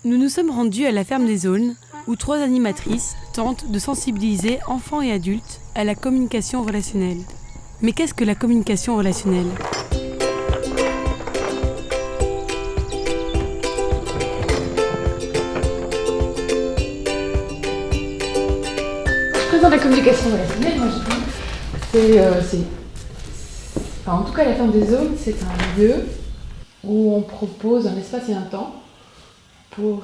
Nous nous sommes rendus à la ferme des Aulnes, où 3 animatrices tentent de sensibiliser enfants et adultes à la communication relationnelle. Mais qu'est-ce que la communication relationnelle ? Je présente la communication relationnelle, moi je dis, en tout cas la ferme des Aulnes, c'est un lieu où on propose un espace et un temps pour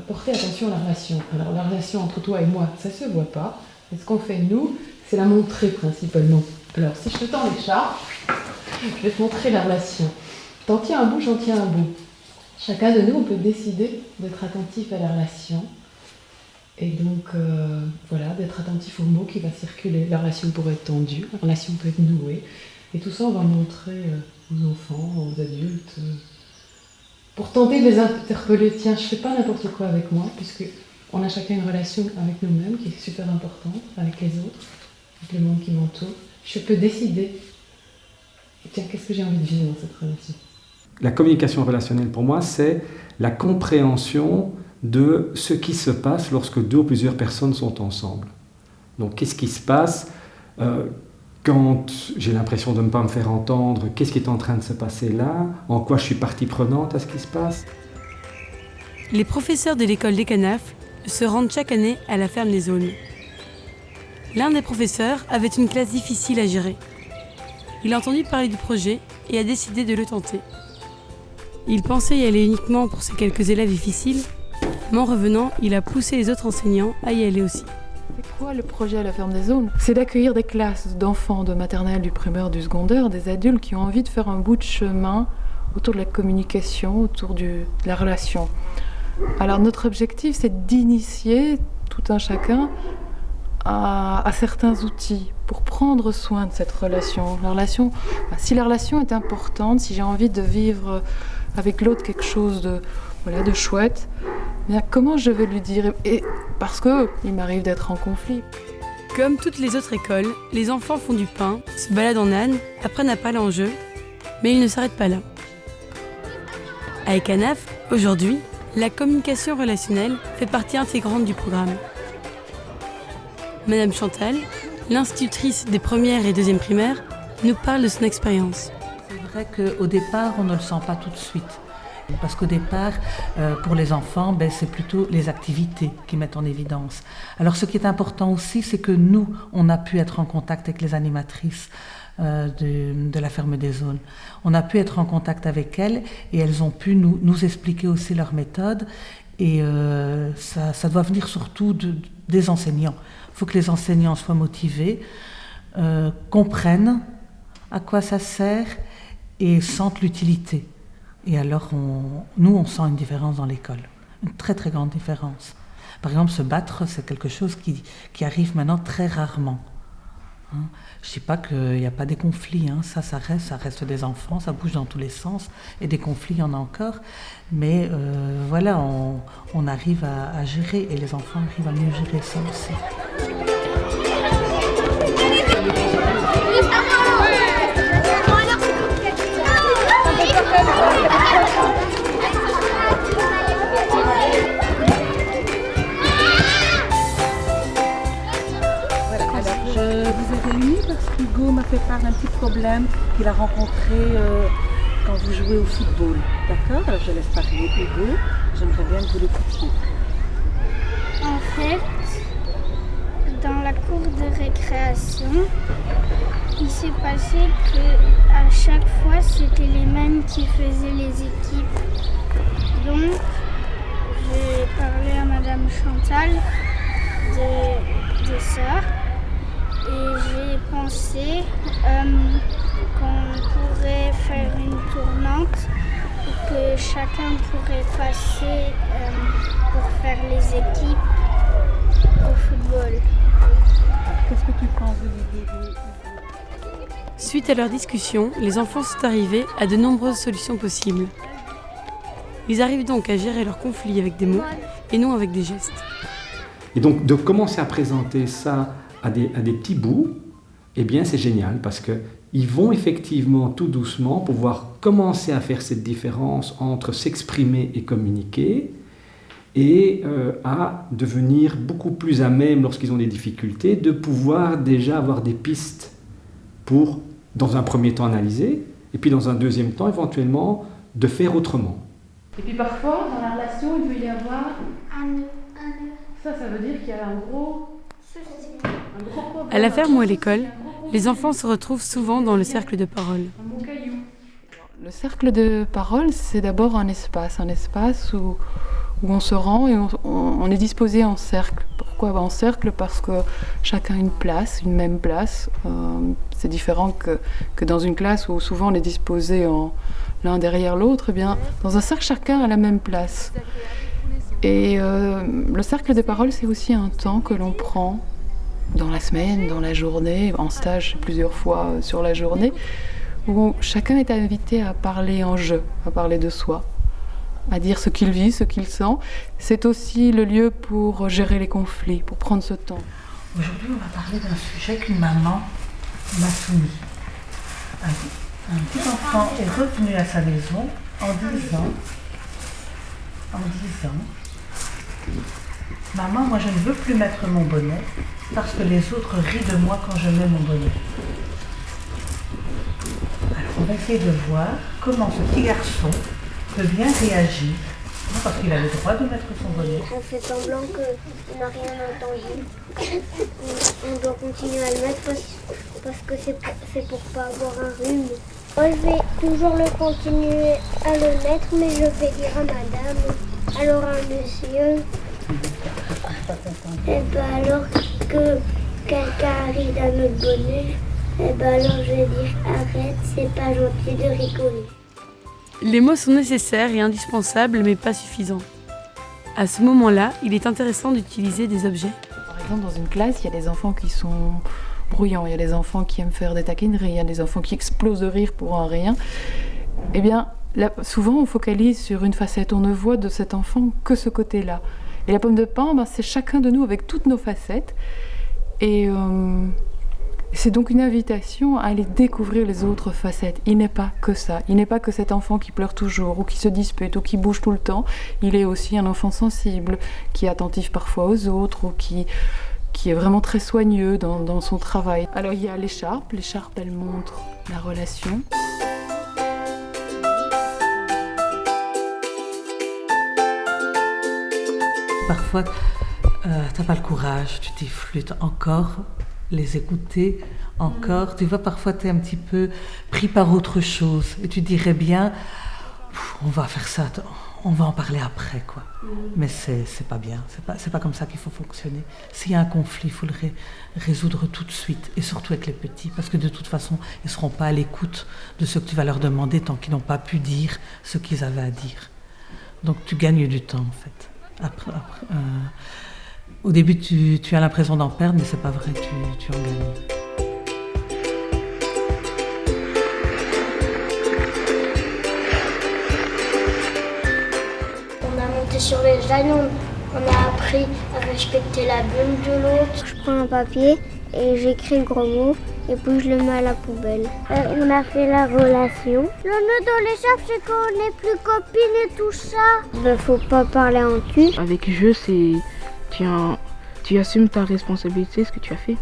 porter attention à la relation. Alors la relation entre toi et moi, ça ne se voit pas. Et ce qu'on fait nous, c'est la montrer principalement. Alors si je te tends les chats, je vais te montrer la relation. T'en tiens un bout, j'en tiens un bout. Chacun de nous, on peut décider d'être attentif à la relation. Et donc, d'être attentif aux mots qui va circuler. La relation pourrait être tendue, la relation peut être nouée. Et tout ça, on va montrer aux enfants, aux adultes, pour tenter de les interpeller. Tiens, je fais pas n'importe quoi avec moi, puisque on a chacun une relation avec nous-mêmes qui est super importante, avec les autres, avec le monde qui m'entoure. Je peux décider, tiens, qu'est-ce que j'ai envie de vivre dans cette relation. La communication relationnelle, pour moi, c'est la compréhension de ce qui se passe lorsque 2 ou plusieurs personnes sont ensemble. Donc, qu'est-ce qui se passe quand j'ai l'impression de ne pas me faire entendre? Qu'est-ce qui est en train de se passer là? En quoi je suis partie prenante à ce qui se passe? Les professeurs de l'école des Canafs se rendent chaque année à la ferme des Aulnes. L'un des professeurs avait une classe difficile à gérer. Il a entendu parler du projet et a décidé de le tenter. Il pensait y aller uniquement pour ces quelques élèves difficiles, mais en revenant, il a poussé les autres enseignants à y aller aussi. C'est quoi le projet à la ferme des Aulnes? C'est d'accueillir des classes d'enfants de maternelle, du primaire, du secondaire, des adultes qui ont envie de faire un bout de chemin autour de la communication, autour de la relation. Alors notre objectif, c'est d'initier tout un chacun à certains outils pour prendre soin de cette relation. Si la relation est importante, si j'ai envie de vivre avec l'autre quelque chose de chouette, bien, comment je vais lui dire? Et parce qu'il m'arrive d'être en conflit. Comme toutes les autres écoles, les enfants font du pain, se baladent en âne, apprennent à parler en jeu, mais ils ne s'arrêtent pas là. À Ecanaf, aujourd'hui, la communication relationnelle fait partie intégrante du programme. Madame Chantal, l'institutrice des premières et deuxièmes primaires, nous parle de son expérience. C'est vrai qu'au départ, on ne le sent pas tout de suite. Parce qu'au départ, pour les enfants, c'est plutôt les activités qui mettent en évidence. Alors ce qui est important aussi, c'est que nous, on a pu être en contact avec les animatrices de la ferme des Aulnes. On a pu être en contact avec elles et elles ont pu nous expliquer aussi leur méthode. Et ça doit venir surtout des enseignants. Il faut que les enseignants soient motivés, comprennent à quoi ça sert et sentent l'utilité. Et alors, on sent une différence dans l'école, une très très grande différence. Par exemple, se battre, c'est quelque chose qui arrive maintenant très rarement. Je ne dis pas qu'il n'y a pas des conflits, ça reste des enfants, ça bouge dans tous les sens, et des conflits, il y en a encore. Mais on arrive à gérer, et les enfants arrivent à mieux gérer ça aussi. Je vous ai réunis parce qu'Hugo m'a fait part d'un petit problème qu'il a rencontré quand vous jouez au football. D'accord? Alors je laisse parler Hugo. J'aimerais bien que vous l'écoutiez. En fait, dans la cour de récréation, il s'est passé qu'à chaque fois, c'était les mêmes qui faisaient les équipes. Donc, j'ai parlé à Madame Chantal de ça. Et j'ai pensé qu'on pourrait faire une tournante et que chacun pourrait passer pour faire les équipes au football. Qu'est-ce que tu penses de l'idée? Suite à leur discussion, les enfants sont arrivés à de nombreuses solutions possibles. Ils arrivent donc à gérer leurs conflits avec des mots et non avec des gestes. Et donc, de commencer à présenter ça à des petits bouts, eh bien c'est génial parce qu'ils vont effectivement tout doucement pouvoir commencer à faire cette différence entre s'exprimer et communiquer et à devenir beaucoup plus à même, lorsqu'ils ont des difficultés, de pouvoir déjà avoir des pistes pour, dans un premier temps, analyser, et puis dans un deuxième temps, éventuellement, de faire autrement. Et puis parfois, dans la relation, il peut y avoir... Un nœud. Ça veut dire qu'il y a un gros problème. À la ferme ou à l'école, les enfants se retrouvent souvent dans le cercle de parole. Un bon caillou. Le cercle de parole, c'est d'abord un espace où on se rend et on est disposé en cercle. Pourquoi en cercle? Parce que chacun a une même place. C'est différent que dans une classe où souvent on est disposé l'un derrière l'autre. Eh bien, dans un cercle, chacun a la même place. Et le cercle de parole, c'est aussi un temps que l'on prend dans la semaine, dans la journée, en stage plusieurs fois sur la journée, où chacun est invité à parler en jeu, à parler de soi, à dire ce qu'il vit, ce qu'il sent. C'est aussi le lieu pour gérer les conflits, pour prendre ce temps. Aujourd'hui, on va parler d'un sujet qu'une maman m'a soumis. Un petit enfant est revenu à sa maison en disant « Maman, moi je ne veux plus mettre mon bonnet parce que les autres rient de moi quand je mets mon bonnet. » Alors on va essayer de voir comment ce petit garçon peut bien réagir, parce qu'il a le droit de mettre son bonnet. On fait semblant qu'on n'a rien entendu. On doit continuer à le mettre parce que c'est pour pas avoir un rhume. Moi, je vais toujours continuer à le mettre, mais je vais dire à madame, alors à monsieur, et ben alors que quelqu'un arrive à notre bonnet, et ben alors je vais dire arrête, c'est pas gentil de rigoler. Les mots sont nécessaires et indispensables, mais pas suffisants. À ce moment-là, il est intéressant d'utiliser des objets. Par exemple, dans une classe, il y a des enfants qui sont bruyants, il y a des enfants qui aiment faire des taquineries, il y a des enfants qui explosent de rire pour un rien. Eh bien, là, souvent, on focalise sur une facette. On ne voit de cet enfant que ce côté-là. Et la pomme de pin, c'est chacun de nous avec toutes nos facettes. Et c'est donc une invitation à aller découvrir les autres facettes. Il n'est pas que ça. Il n'est pas que cet enfant qui pleure toujours, ou qui se dispute, ou qui bouge tout le temps. Il est aussi un enfant sensible, qui est attentif parfois aux autres, ou qui est vraiment très soigneux dans son travail. Alors il y a l'écharpe. L'écharpe, elle montre la relation. Parfois, t'as pas le courage, tu dis flûte encore, les écouter encore. Tu vois, parfois t'es un petit peu pris par autre chose et tu dirais bien, on va faire ça, on va en parler après, quoi. Mais c'est pas bien, c'est pas comme ça qu'il faut fonctionner. S'il y a un conflit, il faut le résoudre tout de suite, et surtout avec les petits, parce que de toute façon, ils seront pas à l'écoute de ce que tu vas leur demander tant qu'ils n'ont pas pu dire ce qu'ils avaient à dire. Donc tu gagnes du temps, en fait. Au début, tu as l'impression d'en perdre, mais c'est pas vrai, tu en gagnes. On a monté sur les jalons, on a appris à respecter la bulle de l'autre. Je prends un papier et j'écris le gros mot et puis je le mets à la poubelle. On a fait la relation. Le nœud dans l'écharpe, c'est qu'on n'est plus copines et tout ça. Il faut pas parler en tu. Avec jeu, c'est tu assumes ta responsabilité, ce que tu as fait.